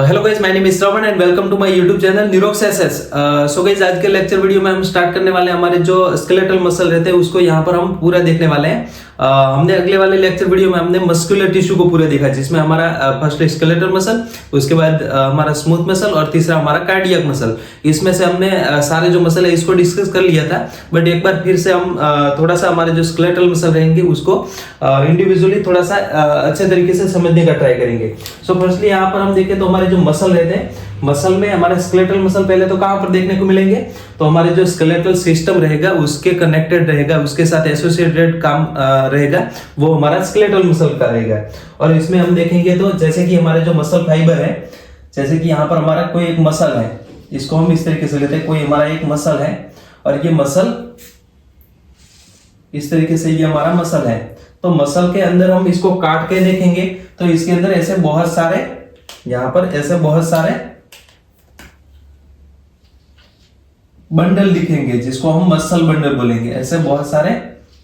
Hello guys, my name is Shravan and welcome to my YouTube channel Neurox SS. So guys, आज के lecture video में हम start करने वाले हैं हमारे जो स्केलेटल मसल रहते हैं उसको यहाँ पर हम पूरा देखने वाले हैं। हमने अगले वाले लेक्चर वीडियो में हमने मस्कुलर टिश्यू को पूरा देखा, जिसमें हमारा फर्स्ट स्केलेटल मसल, उसके बाद हमारा स्मूथ मसल और तीसरा हमारा कार्डियक मसल। इसमें से हमने सारे जो मसल है इसको डिस्कस कर लिया था, बट एक बार फिर से हम थोड़ा सा हमारे जो स्केलेटल मसल रहेंगे उसको इंडिविजुअली थोड़ा सा अच्छे तरीके से समझने का ट्राई करेंगे। सो फर्स्टली यहाँ पर हम देखें तो हमारे जो मसल रहते हैं, मसल में हमारे स्केलेटल मसल पहले तो कहां पर देखने को मिलेंगे, तो हमारे जो स्केलेटल सिस्टम रहेगा उसके कनेक्टेड रहेगा, उसके साथ एसोसिएटेड काम रहेगा, वो हमारा स्केलेटल मसल का रहेगा। और इसमें हम देखेंगे तो जैसे कि हमारे जो मसल फाइबर है, जैसे कि यहाँ पर हमारा कोई एक मसल है, इसको हम इस तरीके से लेते हैं, कोई हमारा एक मसल है और ये मसल इस तरीके से ये हमारा मसल है। तो मसल के अंदर हम इसको काट के देखेंगे तो इसके अंदर ऐसे बहुत सारे, यहां पर ऐसे बहुत सारे बंडल दिखेंगे जिसको हम मसल बंडल बोलेंगे। ऐसे बहुत सारे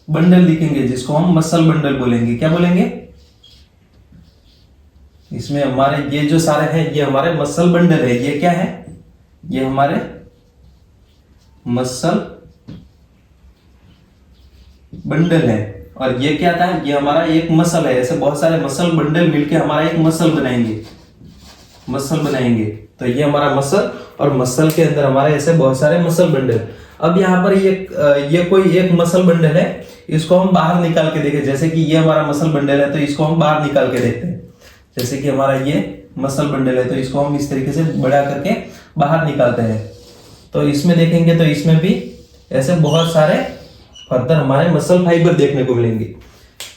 बंडल दिखेंगे जिसको हम मसल बंडल बोलेंगे। क्या बोलेंगे? इसमें हमारे ये जो सारे हैं ये हमारे मसल बंडल है। ये क्या है? ये हमारे मसल बंडल है। और ये क्या था? ये हमारा एक मसल है। ऐसे बहुत सारे मसल बंडल मिलके हमारा एक मसल बनाएंगे, मसल बनाएंगे। तो ये हमारा मसल, और मसल के अंदर हमारे ऐसे बहुत सारे मसल बंडल। अब यहाँ पर ये कोई एक मसल बंडल है, इसको हम बाहर निकाल के देखें। जैसे कि ये हमारा मसल बंडल है तो इसको हम बाहर निकाल के देखते हैं। जैसे कि हमारा ये मसल बंडल है तो इसको हम इस तरीके से बढ़ा करके बाहर निकालते हैं। तो इसमें देखेंगे तो इसमें भी ऐसे बहुत सारे फर्दर हमारे मसल फाइबर देखने को मिलेंगे।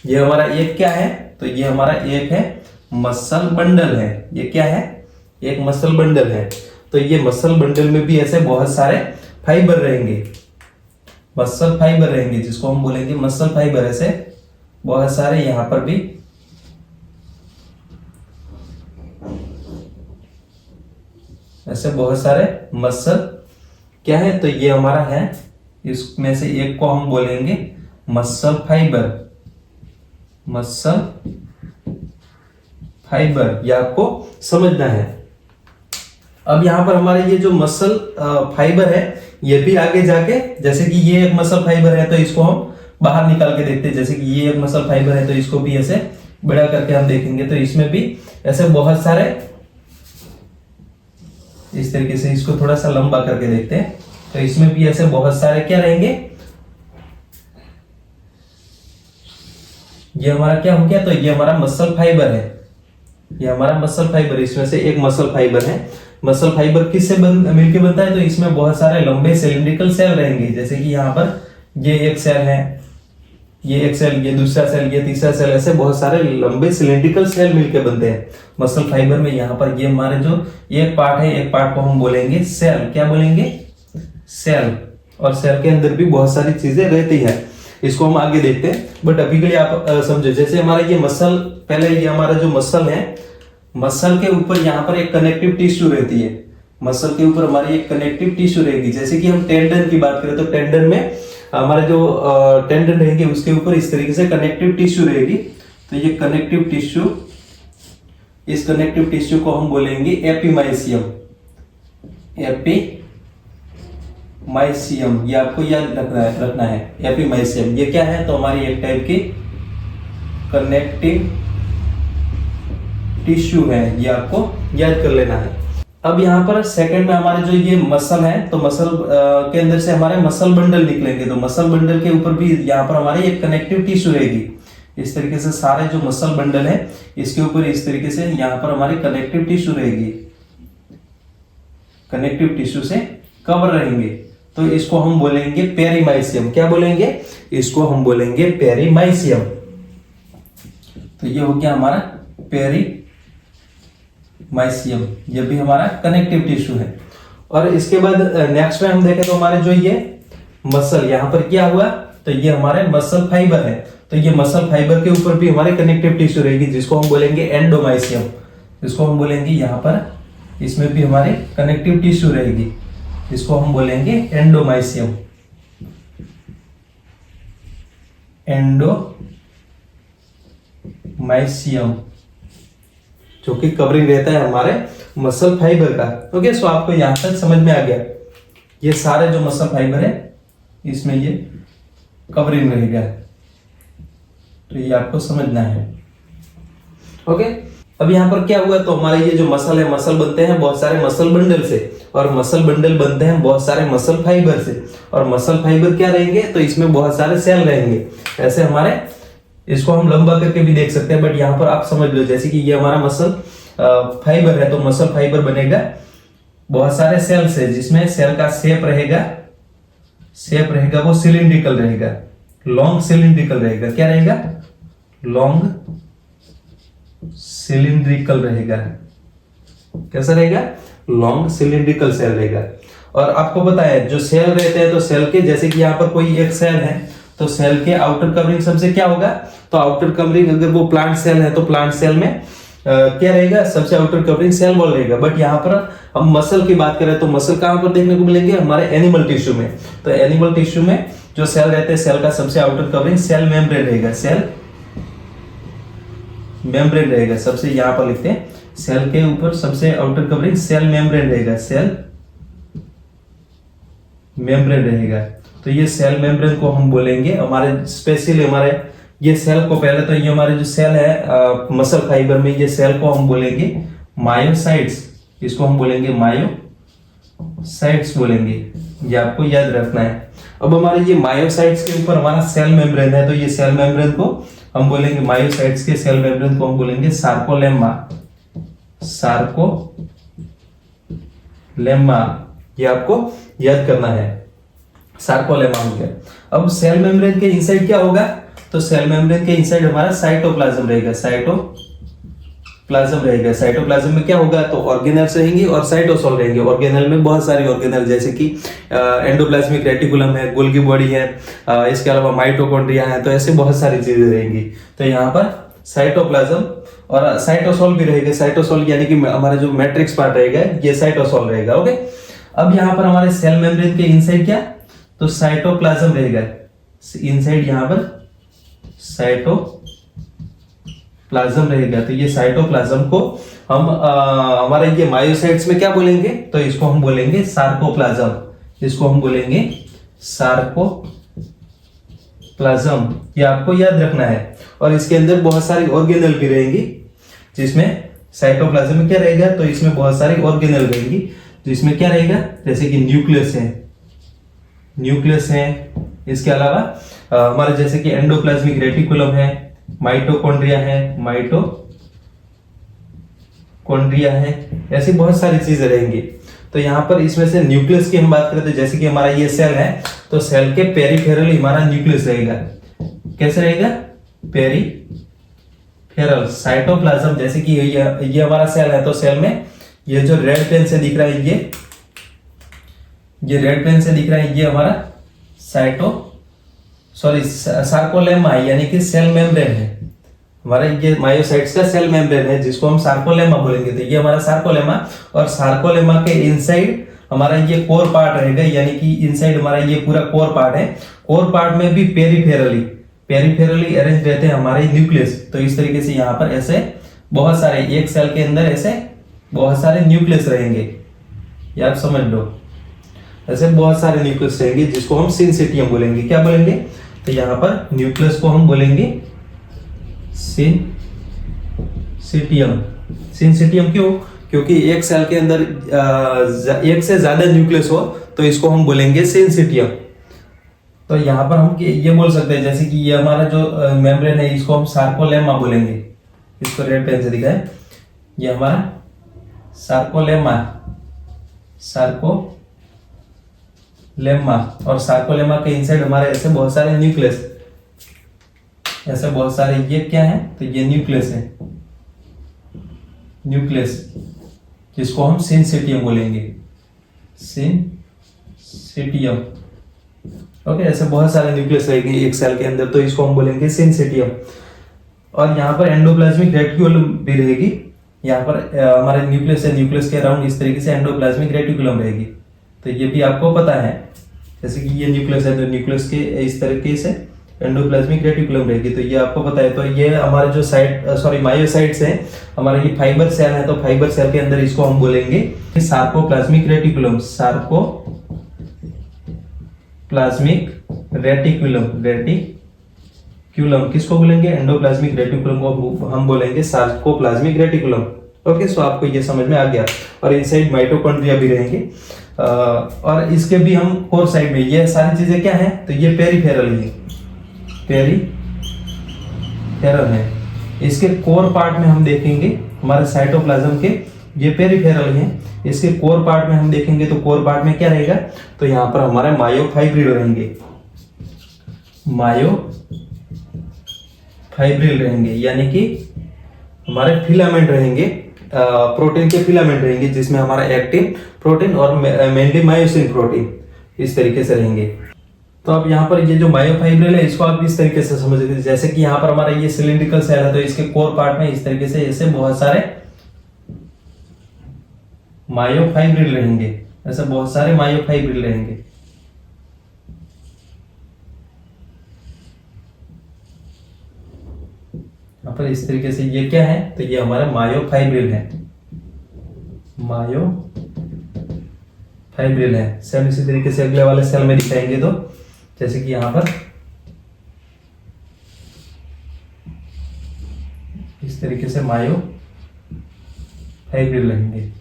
ये हमारा एक क्या है? तो ये हमारा एक है मसल बंडल है। ये क्या है? एक मसल बंडल है। तो ये मसल बंडल में भी ऐसे बहुत सारे फाइबर रहेंगे, मसल फाइबर रहेंगे जिसको हम बोलेंगे मसल फाइबर। ऐसे बहुत सारे यहां पर भी ऐसे बहुत सारे मसल क्या है? तो ये हमारा है, इसमें से एक को हम बोलेंगे मसल फाइबर। मसल फाइबर, ये आपको समझना है। अब यहां पर हमारे ये जो मसल फाइबर है ये भी आगे जाके, जैसे कि ये एक मसल फाइबर है तो इसको हम बाहर निकाल के देखते हैं। जैसे कि ये एक मसल फाइबर है तो इसको भी ऐसे बड़ा करके हम देखेंगे तो इसमें भी ऐसे बहुत सारे, इस तरीके से इसको थोड़ा सा लंबा करके देखते हैं तो इसमें भी ऐसे बहुत सारे क्या रहेंगे। ये हमारा क्या हो गया? तो ये हमारा मसल फाइबर है। ये हमारा मसल फाइबर, इसमें से एक मसल फाइबर है। मसल फाइबर किससे मिलके बनता है? तो इसमें बहुत सारे लंबे सिलिंड्रिकल सेल रहेंगे। जैसे कि यहाँ पर ये एक सेल है, ये एक सेल, ये दूसरा सेल, ये तीसरा सेल, ऐसे बहुत सारे लंबे सिलिंड्रिकल सेल मिलके बनते हैं मसल फाइबर में। यहाँ पर ये हमारे जो एक पार्ट है, एक पार्ट को हम बोलेंगे सेल। क्या बोलेंगे? सेल। और सेल के अंदर भी बहुत सारी चीजें रहती है, इसको हम आगे देखते हैं। बट अभी के लिए आप समझो, जैसे हमारा ये मसल, पहले ये हमारा जो मसल है, मसल के ऊपर यहाँ पर एक कनेक्टिव टिश्यू रहती है। मसल के ऊपर हमारी एक कनेक्टिव टिश्यू रहेगी। जैसे कि हम टेंडन की बात करें तो टेंडन में हमारे जो टेंडन रहेंगे उसके ऊपर इस तरीके से कनेक्टिव टिश्यू रहेगी। तो ये कनेक्टिव टिश्यू, इस कनेक्टिव टिश्यू को हम बोलेंगे एपीमाइसियम। एपीमाइसियम, ये आपको याद रखना है एपीमाइसियम। ये क्या है? तो हमारी एक टाइप की कनेक्टिव टिश्यू है, ये आपको याद कर लेना है। अब यहाँ पर सेकंड में हमारे जो ये मसल है, तो मसल के अंदर से हमारे मसल बंडल निकलेंगे। तो मसल बंडल के ऊपर भी यहाँ पर हमारी एक कनेक्टिव टिश्यू रहेगी। इस तरीके से सारे जो मसल बंडल है इसके ऊपर इस तरीके से यहाँ पर हमारी कनेक्टिव टिश्यू रहेगी, कनेक्टिव टिश्यू से कवर रहेंगे। तो इसको हम बोलेंगे पेरीमाइसियम। क्या बोलेंगे? इसको हम बोलेंगे पेरीमाइसियम। तो ये हो गया हमारा पेरीमाइसियम, ये भी हमारा कनेक्टिव टिश्यू है। और इसके बाद नेक्स्ट में हम देखें तो हमारे जो ये मसल, यहां पर क्या हुआ? तो ये हमारे मसल फाइबर है। तो ये मसल फाइबर के ऊपर भी हमारे कनेक्टिव टिश्यू रहेगी जिसको हम बोलेंगे एंडोमाइसियम। इसको हम बोलेंगे यहाँ पर, इसमें भी हमारे कनेक्टिव टिश्यू रहेगी, इसको हम बोलेंगे एंडोमाइसियम। एंडोमाइसियम जो कि कवरिंग रहता है हमारे मसल फाइबर का। ओके, सो आपको यहां तक समझ में आ गया। ये सारे जो मसल फाइबर है इसमें ये कवरिंग रहेगा, तो ये आपको समझना है। ओके, अब यहाँ पर क्या हुआ, तो हमारे ये जो मसल है, मसल बनते हैं बहुत सारे मसल बंडल से, और मसल बंडल बनते हैं बहुत सारे मसल फाइबर से, और मसल फाइबर क्या रहेंगे, तो इसमें बहुत सारे सेल रहेंगे। ऐसे हमारे इसको हम लंबा करके भी देख सकते हैं, बट यहाँ पर आप समझ लो, जैसे कि ये हमारा मसल फाइबर है, तो मसल फाइबर बनेगा बहुत सारे सेल से, जिसमें सेल का शेप रहेगा वो सिलिंड्रिकल रहेगा, लॉन्ग सिलिंड्रिकल रहेगा। क्या रहेगा? लॉन्ग सिलिंड्रिकल रहेगा। कैसा रहेगा? लॉन्ग सिलिंड्रिकल सेल रहेगा। और आपको पता है जो सेल रहते हैं, तो सेल के, जैसे कि यहाँ पर कोई एक सेल है, तो सेल के आउटर कवरिंग सबसे क्या होगा, तो आउटर कवरिंग, अगर वो प्लांट सेल है तो प्लांट सेल में क्या रहेगा, सबसे आउटर कवरिंग सेल वॉल रहेगा। बट यहाँ पर हम मसल की बात करें तो मसल कहां पर देखने को मिलेंगे, हमारे एनिमल टिश्यू में। तो एनिमल टिश्यू में जो सेल रहते हैं, सेल का सबसे आउटर कवरिंग सेल मेम्ब्रेन रहेगा, सेल मेम्ब्रेन रहेगा। सबसे यहाँ पर लिखते हैं, सेल के ऊपर सबसे आउटर कवरिंग सेल मेम्ब्रेन रहेगा, सेल मेम्ब्रेन रहेगा। तो ये सेल मेम्ब्रेन को हम बोलेंगे हमारे स्पेशली, हमारे ये सेल को, पहले तो ये हमारे जो सेल है मसल फाइबर में, ये सेल को हम बोलेंगे मायोसाइट्स, इसको हम बोलेंगे मायोसाइट्स बोलेंगे, ये आपको याद रखना है। अब हमारे ये मायोसाइट्स के ऊपर हमारा सेल मेम्ब्रेन है, तो ये सेल मेम्ब्रेन को हम बोलेंगे, मायोसाइट्स के सेल मेम्ब्रेन को हम बोलेंगे सार्कोलेमा, सार्कोलेमा, ये आपको याद करना है, सार्कोलेमा हो गया। अब सेल मेम्ब्रेन के इनसाइड क्या होगा, तो सेल मेम्ब्रेन के इनसाइड हमारा साइटोप्लाज्म रहेगा, साइटोप्लाज्म रहेगा। साइटोप्लाज्म में क्या होगा, तो ऑर्गेनेल्स रहेंगे और साइटोसोल रहेंगे। ऑर्गेनेल में बहुत सारे ऑर्गेनेल, जैसे कि एंडोप्लाज्मिक रेटिकुलम है, गोल्गी बॉडी है, इसके अलावा माइटोकॉन्ड्रिया है, तो ऐसे बहुत सारी चीजें रहेंगी। तो यहाँ पर साइटोप्लाज्म और साइटोसोल भी रहेगा। साइटोसोल यानी कि हमारा जो मैट्रिक्स पार्ट रहेगा, ये साइटोसोल रहेगा। ओके, अब यहाँ पर हमारे सेल मेम्ब्रेन के इनसाइड क्या, तो साइटोप्लाज्म रहेगा। इनसाइड यहाँ पर साइटोप्लाज्म रहेगा। तो ये साइटोप्लाज्म को हम हमारे ये मायोसाइट्स में क्या बोलेंगे, तो इसको हम बोलेंगे सार्कोप्लाज्म, इसको हम बोलेंगे सार्कोप्लाज्म, ये आपको याद रखना है। और इसके अंदर बहुत सारी ऑर्गेनेल भी रहेंगी, जिसमें साइटोप्लाज्म में क्या रहेगा, तो इसमें बहुत सारी ऑर्गेनेल रहेंगी, जिसमें क्या रहेगा, जैसे कि न्यूक्लियस है, इसके अलावा हमारे जैसे कि एंडोप्लाज्मिक रेटिकुलम है, माइटोकॉन्ड्रिया है, ऐसी बहुत सारी चीजें रहेंगी। तो यहाँ पर इसमें से न्यूक्लियस की हम बात करें, तो जैसे कि हमारा ये सेल है, तो सेल के पेरिफेरल हमारा न्यूक्लियस रहेगा। कैसे रहेगा? पेरिफेरल। साइटोप्लाज्म, जैसे कि ये हमारा सेल है, तो सेल में ये जो रेड पेन से दिख रहा है, ये रेड पेन से दिख रहा है, ये हमारा सार्कोलेमा यानी कि सेल मेम्ब्रेन है। हमारा ये मायोसाइट्स का सेल मेम्ब्रेन है, जिसको हम सार्कोलेमा बोलेंगे। तो ये हमारा सार्कोलेमा, और सार्कोलेमा के इनसाइड हमारा ये कोर पार्ट रहेगा, यानी कि इनसाइड हमारा ये पूरा कोर पार्ट है। कोर पार्ट में भी पेरिफेरली अरेंज रहते हैं हमारे न्यूक्लियस। तो इस तरीके से यहाँ पर ऐसे बहुत सारे, एक सेल के अंदर ऐसे बहुत सारे न्यूक्लियस रहेंगे, ये आप समझ लो। ऐसे बहुत सारे न्यूक्लियस रहेंगे, जिसको हम सिंसिटियम बोलेंगे। क्या बोलेंगे, तो यहाँ पर न्यूक्लियस को हम बोलेंगे सिंसिटियम। क्यों? क्योंकि एक सेल के अंदर एक से ज्यादा न्यूक्लियस हो, तो इसको हम बोलेंगे सिंसिटियम। तो यहाँ पर हम ये बोल सकते हैं, जैसे कि ये हमारा जो मेम्ब्रेन है, इसको हम सार्कोलेमा बोलेंगे। इसको रेड पेन से दिखाएं, ये हमारा सार्कोलेमा, और सार्कोलेमा के इनसाइड हमारे ऐसे बहुत सारे न्यूक्लियस, ऐसे बहुत सारे, ये क्या है, तो ये न्यूक्लियस है, जिसको हम सिंसिटियम बोलेंगे, सिंसिटियम। ओके, ऐसे बहुत सारे न्यूक्लियस रहेंगे एक सेल के अंदर, तो इसको हम बोलेंगे सिंसिटियम। और यहाँ पर एंडोप्लाज्मिक रेटिकुलम भी रहेगी। यहाँ पर हमारे न्यूक्लियस है, न्यूक्लियस के अराउंड इस तरीके से एंडोप्लाज्मिक रेटिकुलम रहेगी। तो ये भी आपको पता है, जैसे कि ये न्यूक्लियस है, तो न्यूक्लियस के इस तरीके से एंडोप्लाज्मिक रेटिकुलम रहेगी। तो ये आपको पता है। तो ये हमारे जो मायोसाइट्स हैं, हमारे ये फाइबर सेल है, तो फाइबर सेल के अंदर इसको हम बोलेंगे सार्कोप्लाज्मिक रेटिकुलम। सार्कोप्लाज्मिक रेटिकुलम किसको बोलेंगे? एंडोप्लाज्मिक रेटिकुलम को हम बोलेंगे सार्कोप्लाज्मिक रेटिकुलम। ओके, सो आपको ये समझ में आ गया। और इनसाइड माइटोकॉन्ड्रिया भी रहेंगे, और इसके भी हम कोर साइड में, ये सारी चीजें क्या है? तो ये पेरिफेरल है, पेरिफेरल है। इसके कोर पार्ट में हम देखेंगे हमारे साइटोप्लाज्म के, ये पेरिफेरल है। इसके कोर पार्ट में हम देखेंगे तो कोर पार्ट में क्या रहेगा? तो यहाँ पर हमारे मायोफाइब्रिल रहेंगे, मायोफाइब्रिल रहेंगे, यानी कि हमारे फिलामेंट रहेंगे, प्रोटीन के फिलामेंट रहेंगे, जिसमें हमारा एक्टिन प्रोटीन और मेनली मायोसिन प्रोटीन इस तरीके से रहेंगे। तो अब यहाँ पर ये जो मायोफाइब्रिल है, इसको आप इस तरीके से समझ लीजिए, जैसे कि यहाँ पर हमारा ये सिलिंड्रिकल सेल है, तो इसके कोर पार्ट में इस तरीके से ऐसे बहुत सारे मायोफाइब्रिल रहेंगे, ऐसे बहुत सारे मायोफाइब्रिल रहेंगे। यहाँ पर इस तरीके से ये क्या है? तो ये हमारा मायोफाइब्रिल है, मायोफाइब्रिल है। सेम इसी तरीके से अगले वाले सेल में दिखाएंगे, तो जैसे कि यहाँ पर इस तरीके से मायोफाइब्रिल रहेंगे।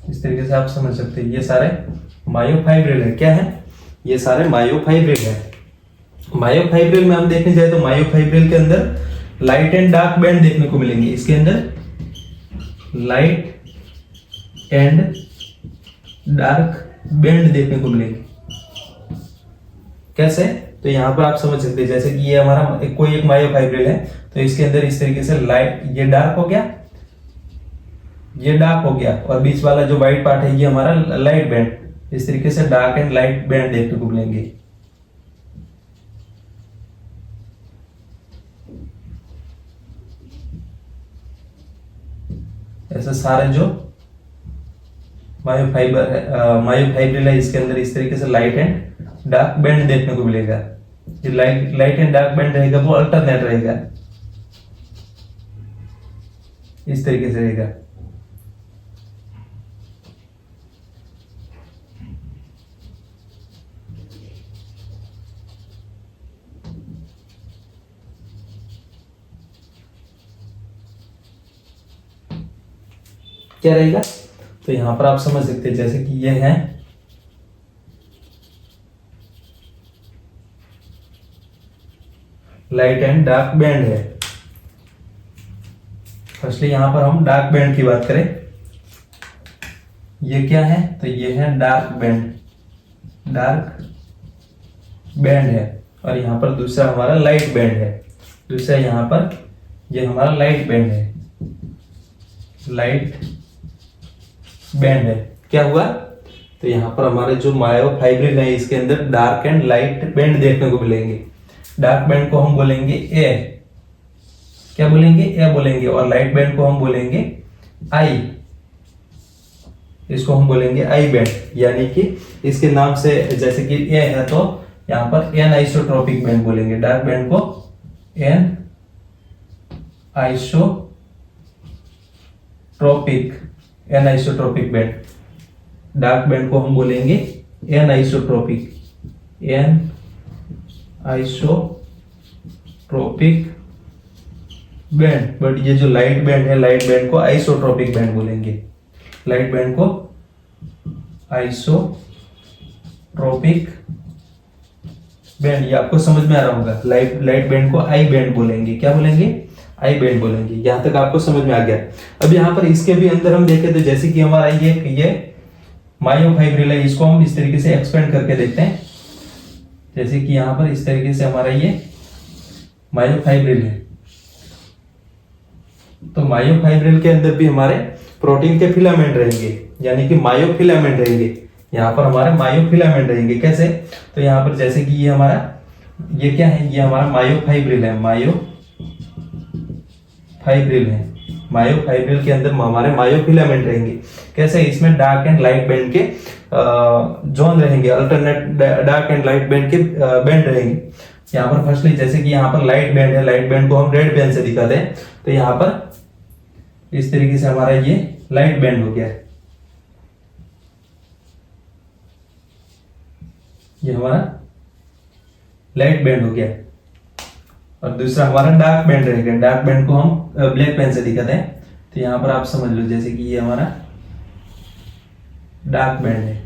इस तरीके से आप समझ सकते हैं, ये सारे मायोफाइब्रिल है। क्या है? ये सारे मायोफाइब्रिल है। मायोफाइब्रिल में हम देखने जाए तो मायोफाइब्रिल के अंदर लाइट एंड डार्क बैंड देखने को मिलेंगे। इसके अंदर लाइट एंड डार्क बैंड देखने को मिलेंगे। कैसे? तो यहां पर आप समझ सकते हैं, जैसे कि ये हमारा कोई एक मायोफाइब्रिल है, तो इसके अंदर इस तरीके से लाइट, ये डार्क हो गया, ये डार्क हो गया, और बीच वाला जो व्हाइट पार्ट है ये हमारा लाइट बैंड। इस तरीके से डार्क एंड लाइट बैंड देखने को मिलेंगे। ऐसे सारे जो मायोफाइब्रिल है, इसके अंदर इस तरीके से लाइट एंड डार्क बैंड देखने को मिलेगा। ये लाइट एंड डार्क बैंड रहेगा, वो अल्टरनेट रहेगा, इस तरीके से रहेगा। क्या रहेगा? तो यहां पर आप समझ सकते हैं, जैसे कि ये है लाइट एंड डार्क बैंड है। फर्स्टली यहां पर हम डार्क बैंड की बात करें, ये क्या है? तो ये है डार्क बैंड है। और यहां पर दूसरा हमारा लाइट बैंड है, दूसरा यहां पर ये हमारा लाइट बैंड है, लाइट बैंड है। क्या हुआ? तो यहां पर हमारे जो मायोफाइब्रिल है, इसके अंदर डार्क एंड लाइट बैंड देखने को मिलेंगे। डार्क बैंड को हम बोलेंगे ए, क्या बोलेंगे? ए बोलेंगे। और लाइट बैंड को हम बोलेंगे आई, इसको हम बोलेंगे आई बैंड। यानी कि इसके नाम से, जैसे कि ए है तो यहां पर एन आइसोट्रोपिक बैंड बोलेंगे, डार्क बैंड को anisotropic band, dark band को हम बोलेंगे एन आइसोट्रोपिक बैंड। बट ये जो लाइट बैंड है, लाइट बैंड को आइसोट्रोपिक बैंड बोलेंगे, लाइट बैंड को आइसोट्रोपिक बैंड। ये आपको समझ में आ रहा होगा। लाइट बैंड को आई बैंड बोलेंगे, क्या बोलेंगे? आई बैंड बोलेंगे। यहां तक आपको समझ में आ गया। अब यहां पर इसके भी अंदर हम देखें तो जैसे कि हमारा ये मायोफाइब्रिल है, इसको हम इस तरीके से एक्सपेंड करके देखते हैं। जैसे कि यहां पर इस तरीके से हमारा ये मायोफाइब्रिल है, तो मायोफाइब्रिल के अंदर भी हमारे प्रोटीन के फिलामेंट रहेंगे, यानी कि मायोफिलामेंट रहेंगे। यहाँ पर हमारे मायोफिलामेंट रहेंगे। कैसे? तो यहाँ पर जैसे कि ये हमारा, ये क्या है? ये हमारा मायोफाइब्रिल है, मायोफाइब्रिल फाइब्रिल है। मायोफाइब्रिल के अंदर हमारे मायोफिलामेंट रहेंगे। कैसे? इसमें डार्क एंड लाइट बैंड के जोन रहेंगे, alternate dark and light band के बैंड रहेंगे। यहाँ पर फर्स्टली जैसे कि यहाँ पर लाइट बैंड है, लाइट बैंड को हम रेड पेन से दिखाते हैं, तो यहाँ पर इस तरीके से हमारा ये लाइट बैंड हो गया है, ये हमारा लाइट बैंड हो गया। और दूसरा हमारा डार्क बैंड रहेगा, डार्क बैंड को हम ब्लैक पेन से दिखाते हैं, तो यहां पर आप समझ लो जैसे कि ये हमारा डार्क बैंड है।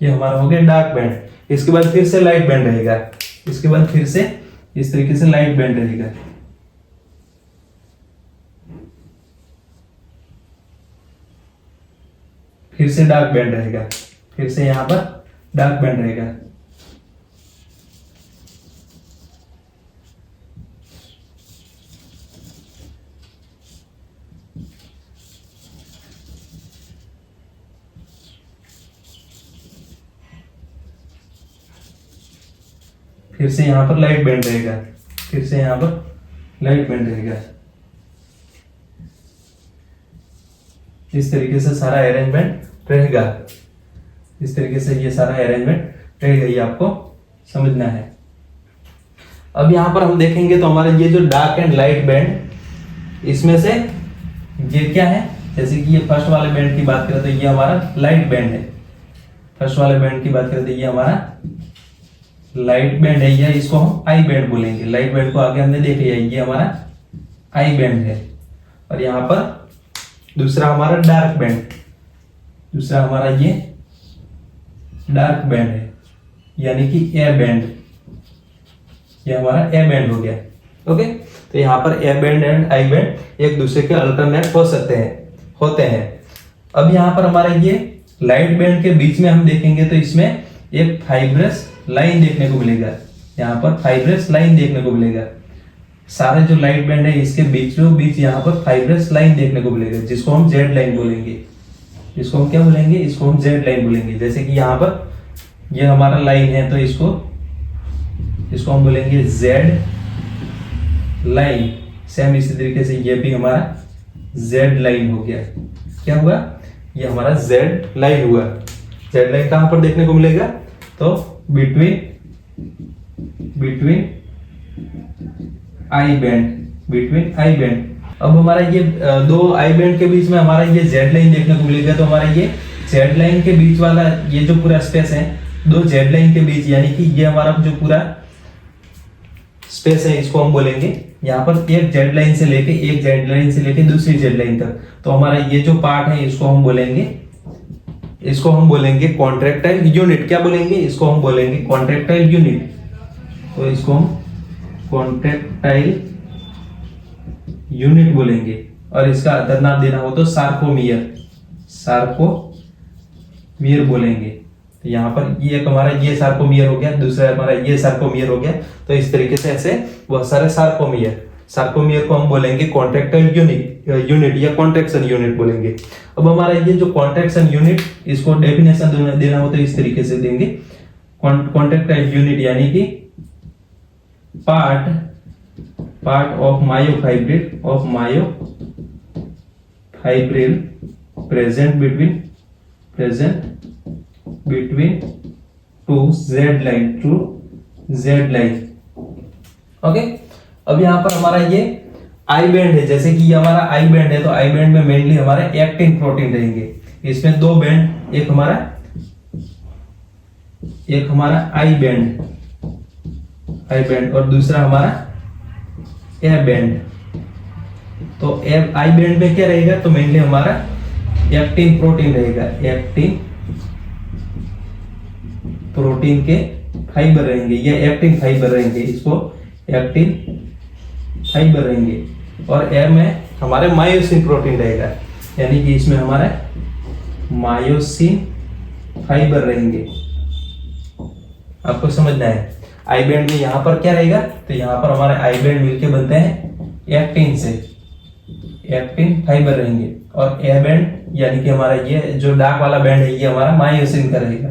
ये हमारा हो गया डार्क बैंड। इसके बाद फिर से लाइट बैंड रहेगा, इसके बाद फिर से इस तरीके से लाइट बैंड रहेगा। फिर से डार्क बैंड रहेगा, फिर से यहां पर डार्क बैंड रहेगा। फिर से यहां पर लाइट बैंड रहेगा, फिर से यहां पर लाइट बैंड रहेगा। इस तरीके से सारा अरेंजमेंट रहेगा, इस तरीके से ये सारा अरेंजमेंट रहेगा, ये आपको समझना है। अब यहां पर हम देखेंगे तो हमारे ये जो डार्क एंड लाइट बैंड, इसमें से ये क्या है, जैसे कि ये फर्स्ट वाले बैंड की बात करें तो ये हमारा लाइट बैंड है। फर्स्ट वाले बैंड की बात करें तो ये हमारा लाइट बैंड है, या इसको हम आई बैंड बोलेंगे। लाइट बैंड को आगे हमने देख लिया, ये हमारा आई बैंड है। और यहां पर दूसरा हमारा डार्क बैंड, दूसरा हमारा ये डार्क बैंड है, यानी कि ए बैंड, ये हमारा ए बैंड हो गया। ओके, तो यहां पर A band and I band एक दूसरे के अल्टरनेट हो सकते हैं, होते हैं। अब यहां पर हमारा ये लाइट बैंड के बीच में हम देखेंगे तो इसमें एक फाइब्रस लाइन देखने को मिलेगा, यहाँ पर फाइब्रस लाइन देखने को मिलेगा। सारे जो लाइट बैंड है इसके बीचों बीच यहाँ पर फाइब्रस लाइन देखने को मिलेगा, जिसको हम जेड लाइन बोलेंगे। इसको हम क्या बोलेंगे? इसको हम जेड लाइन बोलेंगे। जैसे कि यहाँ पर ये हमारा लाइन है तो इसको हम बोलेंगे जेड लाइन। सेम इसी तरीके से ये भी हमारा जेड लाइन हो गया। क्या हुआ? ये हमारा जेड लाइन हुआ। जेड लाइन कहां पर देखने को मिलेगा? तो between I band, between I band. अब हमारा ये दो आई बैंड के बीच में हमारा ये जेड लाइन देखने को मिलेगा, तो हमारा ये जेड लाइन के बीच वाला ये जो पूरा स्पेस है, दो जेड लाइन के बीच, यानी कि ये हमारा जो पूरा स्पेस है इसको हम बोलेंगे, यहाँ पर एक जेड लाइन से लेके दूसरी जेड लाइन तक। तो हमारा ये जो पार्ट है इसको हम बोलेंगे कॉन्ट्रैक्टाइल यूनिट। क्या बोलेंगे? इसको हम बोलेंगे कॉन्ट्रैक्टाइल यूनिट। तो इसको हम कॉन्ट्रैक्टाइल यूनिट बोलेंगे। और इसका अदर नाम देना हो तो सार्कोमियर बोलेंगे। तो यहाँ पर ये एक हमारा ये सार्कोमियर हो गया, दूसरा हमारा ये सार्कोमियर हो गया। तो इस तरीके से ऐसे बहुत सारे सार्कोमियर को हम बोलेंगे कॉन्ट्रैक्टाइल यूनिट या कॉन्ट्रैक्शन यूनिट बोलेंगे। अब हमारा ये जो कॉन्ट्रैक्शन यूनिट, इसको डेफिनेशन देना हो तो इस तरीके से देंगे, कॉन्ट्रैक्टाइल यूनिट यानी कि part of myofibril present between two Z line. Okay, अब यहाँ पर हमारा ये आई बैंड है। जैसे कि ये हमारा आई बैंड है, तो आई बैंड में मेनली हमारे एक्टिन प्रोटीन रहेंगे। इसमें दो बैंड, एक हमारा आई बैंड और दूसरा हमारा ए बैंड। तो आई बैंड में क्या रहेगा? तो मेनली हमारा एक्टिन प्रोटीन रहेगा, एक्टिन प्रोटीन के फाइबर रहेंगे या एक्टिन फाइबर रहेंगे। इसको एक्टिन फाइबर रहेंगे और ए में हमारे मायोसिन प्रोटीन रहेगा, यानी कि इसमें हमारे मायोसिन फाइबर रहेंगे। आपको समझना है आई बैंड में यहाँ पर क्या रहेगा, तो यहाँ पर हमारे आई बैंड मिलके बनते हैं एक्टिन से, एक्टिन फाइबर रहेंगे और ए बैंड यानी कि हमारा ये जो डार्क वाला बैंड है ये हमारा मायोसिन का रहेगा,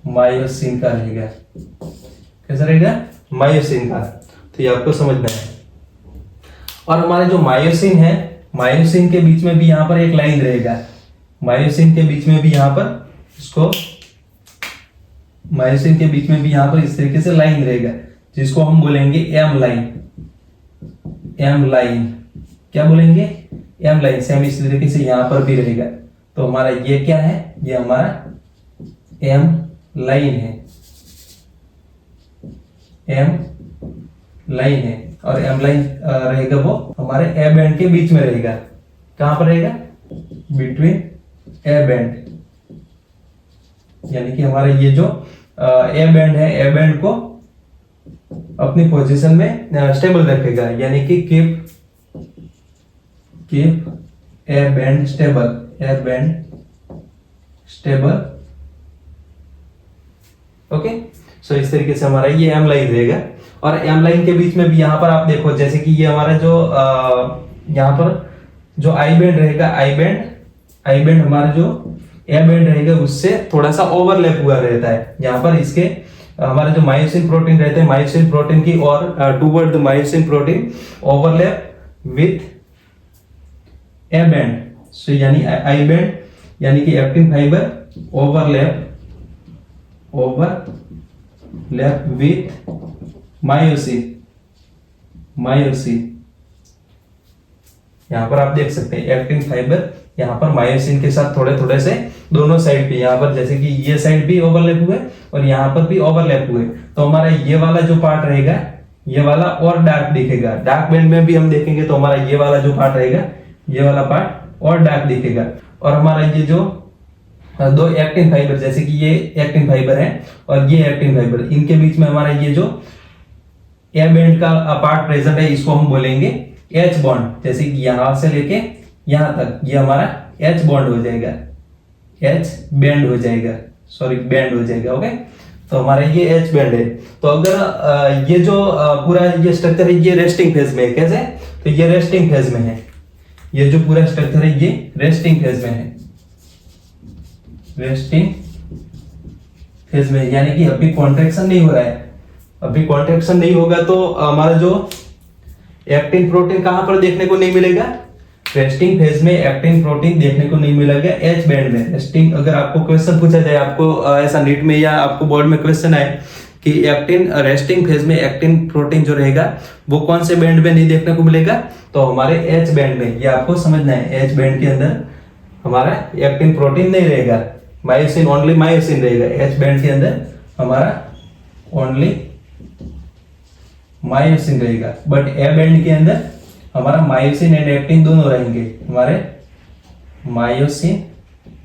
मायोसिन का रहेगा। कैसा रहेगा, मायोसिन का। तो ये आपको समझना है। और हमारे जो मायोसिन है, मायोसिन के बीच में भी यहाँ पर एक लाइन रहेगा, मायोसिन के बीच में भी यहाँ पर इसको, मायोसिन के बीच में भी यहाँ पर इस तरीके से लाइन रहेगा जिसको हम बोलेंगे एम लाइन, एम लाइन। क्या बोलेंगे, एम लाइन। सेम इस तरीके से यहाँ पर भी रहेगा। तो हमारा ये क्या है, ये हमारा एम लाइन है, एम लाइन है। और एम लाइन रहेगा वो हमारे ए बैंड के बीच में रहेगा। कहां पर रहेगा, बिटवीन ए बैंड, यानी कि हमारा ये जो ए बैंड है, ए बैंड को अपनी पोजीशन में स्टेबल रखेगा, यानी कि keep A band stable, A band stable. Okay, so इस तरीके से हमारा ये एम लाइन रहेगा। और एम लाइन के बीच में भी यहाँ पर आप देखो, जैसे कि ये हमारा जो यहाँ पर जो आई बैंड रहेगा, आई बैंड हमारा जो ए बैंड रहेगा उससे थोड़ा सा ओवरलैप हुआ रहता है। यहाँ पर इसके हमारे जो मायोसिन प्रोटीन रहते हैं, मायोसिन प्रोटीन की और toward the myosin protein overlap with A band. So यानी आई बैंड यानी कि actin fiber overlap with myosin, यहां पर आप देख सकते हैं एक्टिन फाइबर यहाँ पर मायोसिन के साथ थोड़े थोड़े से दोनों साइड पे, यहाँ पर जैसे कि ये साइड भी ओवरलैप हुए और यहाँ पर भी ओवरलैप हुए। तो हमारा ये वाला जो पार्ट रहेगा, ये वाला और डार्क दिखेगा। डार्क बैंड में भी हम देखेंगे तो हमारा ये वाला जो पार्ट रहेगा, ये वाला पार्ट और डार्क दिखेगा। और हमारा ये जो दो एक्टिन फाइबर, जैसे कि ये एक्टिन फाइबर है और ये एक्टिन फाइबर, इनके बीच में हमारा ये जो ए बैंड का पार्ट प्रेजेंट है, इसको हम बोलेंगे एच बॉन्ड। जैसे कि यहां से लेके यहां तक ये हमारा एच बॉन्ड हो जाएगा, एच बैंड हो जाएगा, सॉरी बैंड हो जाएगा। ओके, तो हमारा ये एच बैंड है। तो अगर ये जो पूरा ये स्ट्रक्चर है ये रेस्टिंग फेज में है। कैसे, तो ये रेस्टिंग फेज में है, ये जो पूरा स्ट्रक्चर है ये रेस्टिंग फेज में है, रेस्टिंग फेज में, यानी कि अभी कॉन्ट्रैक्शन नहीं हो रहा है। अभी कॉन्ट्रैक्शन नहीं होगा तो हमारा जो एक्टिन प्रोटीन कहां पर देखने को नहीं मिलेगा, रेस्टिंग फेज में एक्टिन प्रोटीन देखने को नहीं मिलेगा एच बैंड में। रेस्टिंग, अगर आपको क्वेश्चन पूछा जाए, आपको ऐसा नीट में या आपको बोर्ड में क्वेश्चन आए कि एक्टिन रेस्टिंग फेज में एक्टिन प्रोटीन जो रहेगा वो कौन से बैंड में नहीं देखने को मिलेगा, तो हमारे एच बैंड में। ये आपको समझना है, एच बैंड के अंदर हमारा एक्टिन प्रोटीन नहीं रहेगा, मायोसिन, ओनली मायोसिन रहेगा। एच बैंड के अंदर हमारा ओनली मायोसिन रहेगा, बट ए बैंड के अंदर हमारा मायोसिन एंड एक्टिन दोनों रहेंगे, हमारे मायोसिन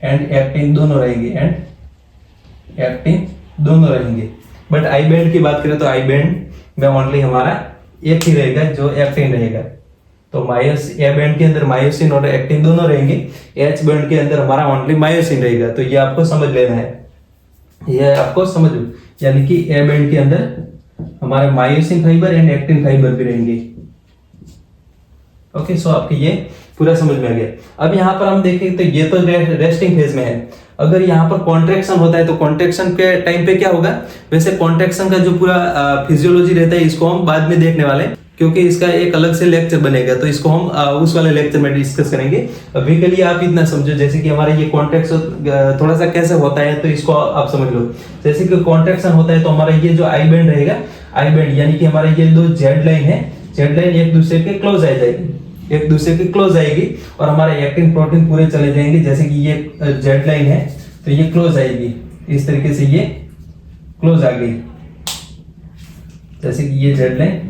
एंड एक्टिन दोनों रहेंगे, एंड एक्टिन दोनों रहेंगे। बट आई बैंड की बात करें तो आई बैंड में ओनली हमारा एक ही रहेगा जो एक्टिन रहेगा। तो ए बैंड के अंदर मायोसिन और एक्टिन दोनों रहेंगे, एच बैंड के अंदर हमारा ओनली मायोसिन रहेगा। तो ये आपको समझ लेना है, ये आपको समझ, यानी कि ए बैंड के अंदर हमारे myosin fibre and actin fibre भी रहेंगे। ओके, सो आपके ये पूरा समझ में आ गया। अब यहाँ पर हम देखें तो ये तो रेस्टिंग फेज में है। अगर यहाँ पर कॉन्ट्रैक्शन होता है तो कॉन्ट्रैक्शन के टाइम पे क्या होगा, वैसे कॉन्ट्रैक्शन का जो पूरा फिजियोलॉजी रहता है इसको हम बाद में देखने वाले हैं, क्योंकि इसका एक अलग से लेक्चर बनेगा, तो इसको हम उस वाले लेक्चर में डिस्कस करेंगे। अभी के लिए आप इतना समझो, जैसे कि हमारा ये कॉन्ट्रैक्शन थोड़ा सा कैसे होता है तो इसको आप समझ लो। जैसे कि कॉन्ट्रैक्शन होता है तो हमारा ये जो आई बैंड रहेगा, आई बैंड यानी कि हमारे ये दो जेड लाइन है, जेड लाइन एक दूसरे के क्लोज आ जाएगी, एक दूसरे के क्लोज आएगी और हमारे एक्टिन प्रोटीन पूरे चले जाएंगे। जैसे कि ये जेड लाइन है तो ये क्लोज आएगी, इस तरीके से ये क्लोज आ गई। जैसे कि ये जेड लाइन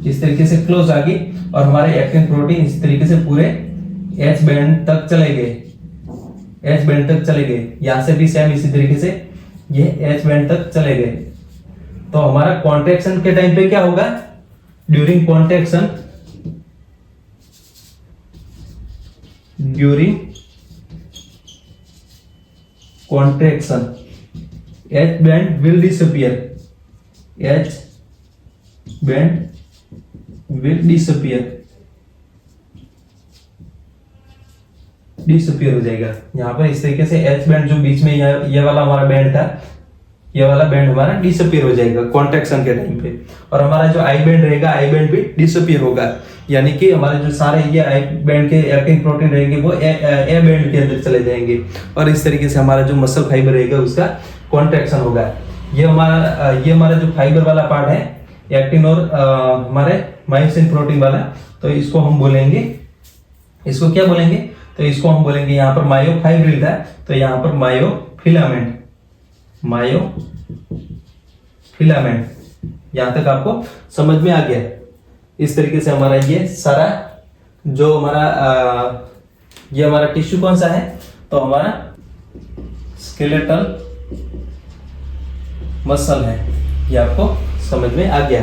इस तरीके से क्लोज आ गई और हमारे एक्टिन प्रोटीन इस तरीके से पूरे एच बैंड तक चले गए, एच बैंड तक चले गए। यहां से भी सेम इसी तरीके से ये एच बैंड तक चले गए। तो हमारा कॉन्ट्रैक्शन के टाइम पे क्या होगा, during contraction H band will disappear. H band will disappear हो जाएगा। यहाँ पर इस तरीके से H बैंड जो बीच में ये वाला हमारा बैंड था, ये वाला बैंड हमारा डिसअपियर हो जाएगा कॉन्ट्रैक्शन के टाइम पे, और हमारा जो आई बैंड रहेगा, आई बैंड भी डिसअपियर होगा, यानी कि हमारे जो सारे ये आई बैंड के एक्टिन प्रोटीन रहेंगे वो ए बैंड के अंदर चले जाएंगे, और इस तरीके से हमारा जो मसल फाइबर रहेगा उसका कॉन्ट्रैक्शन होगा। ये हमारा जो फाइबर वाला पार्ट है एक्टिन और हमारे मायोसिन प्रोटीन वाला, तो इसको हम बोलेंगे, इसको क्या बोलेंगे, तो इसको हम बोलेंगे यहाँ पर मायोफाइब्रिल था, तो यहाँ पर मायोफिलामेंट। यहां तक आपको समझ में आ गया। इस तरीके से हमारा ये सारा जो ये हमारा टिश्यू कौन सा है, तो हमारा स्केलेटल मसल है, ये आपको समझ में आ गया।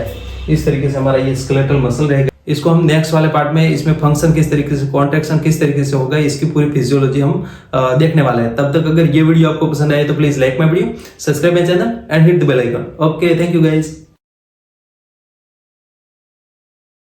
इस तरीके से हमारा ये स्केलेटल मसल रहेगा। इसको हम नेक्स्ट वाले पार्ट में इसमें फंक्शन किस तरीके से, कॉन्ट्रैक्शन किस तरीके से होगा, इसकी पूरी फिजियोलॉजी हम देखने वाले हैं। तब तक अगर ये वीडियो आपको पसंद आए तो please like my video, subscribe my channel and hit the bell icon. Okay, thank you guys.